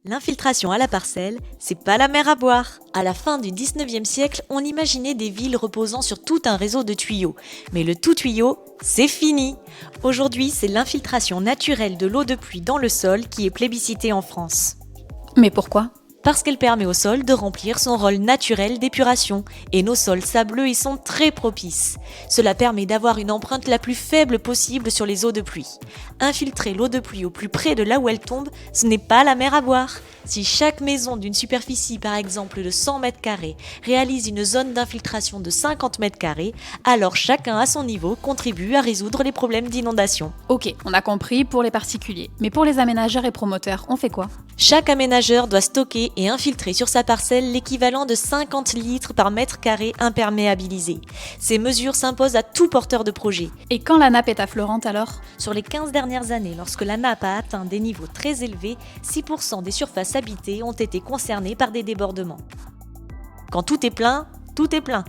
L'infiltration à la parcelle, c'est pas la mer à boire. À la fin du 19e siècle, on imaginait des villes reposant sur tout un réseau de tuyaux. Mais le tout tuyau, c'est fini. Aujourd'hui, c'est l'infiltration naturelle de l'eau de pluie dans le sol qui est plébiscitée en France. Mais pourquoi? Parce qu'elle permet au sol de remplir son rôle naturel d'épuration, et nos sols sableux y sont très propices. Cela permet d'avoir une empreinte la plus faible possible sur les eaux de pluie. Infiltrer l'eau de pluie au plus près de là où elle tombe, ce n'est pas la mer à boire. Si chaque maison d'une superficie par exemple de 100 m², réalise une zone d'infiltration de 50 m², alors chacun à son niveau contribue à résoudre les problèmes d'inondation. Ok, on a compris pour les particuliers. Mais pour les aménageurs et promoteurs, on fait quoi? Chaque aménageur doit stocker et infiltrer sur sa parcelle l'équivalent de 50 litres par mètre carré imperméabilisé. Ces mesures s'imposent à tout porteur de projet. Et quand la nappe est affleurante alors? Sur les 15 dernières années, lorsque la nappe a atteint des niveaux très élevés, 6% des surfaces habitées ont été concernées par des débordements. Quand tout est plein, tout est plein.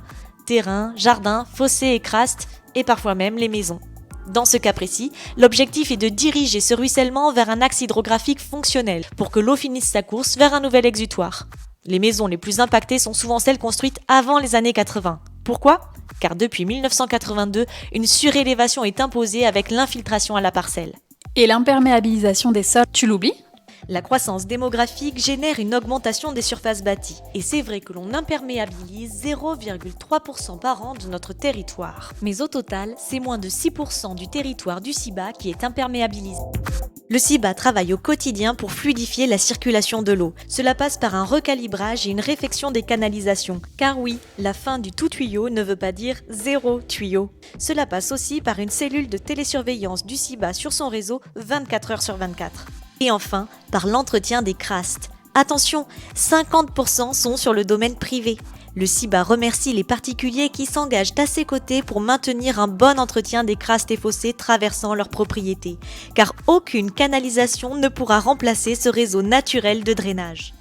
Terrain, jardin, fossés et crastes, et parfois même les maisons. Dans ce cas précis, l'objectif est de diriger ce ruissellement vers un axe hydrographique fonctionnel pour que l'eau finisse sa course vers un nouvel exutoire. Les maisons les plus impactées sont souvent celles construites avant les années 80. Pourquoi ? Car depuis 1982, une surélévation est imposée avec l'infiltration à la parcelle. Et l'imperméabilisation des sols, tu l'oublies? La croissance démographique génère une augmentation des surfaces bâties. Et c'est vrai que l'on imperméabilise 0,3% par an de notre territoire. Mais au total, c'est moins de 6% du territoire du CIBA qui est imperméabilisé. Le CIBA travaille au quotidien pour fluidifier la circulation de l'eau. Cela passe par un recalibrage et une réfection des canalisations. Car oui, la fin du tout tuyau ne veut pas dire zéro tuyau. Cela passe aussi par une cellule de télésurveillance du CIBA sur son réseau 24 heures sur 24. Et enfin, par l'entretien des crastes. Attention, 50% sont sur le domaine privé. Le CIBA remercie les particuliers qui s'engagent à ses côtés pour maintenir un bon entretien des crastes et fossés traversant leur propriété, car aucune canalisation ne pourra remplacer ce réseau naturel de drainage.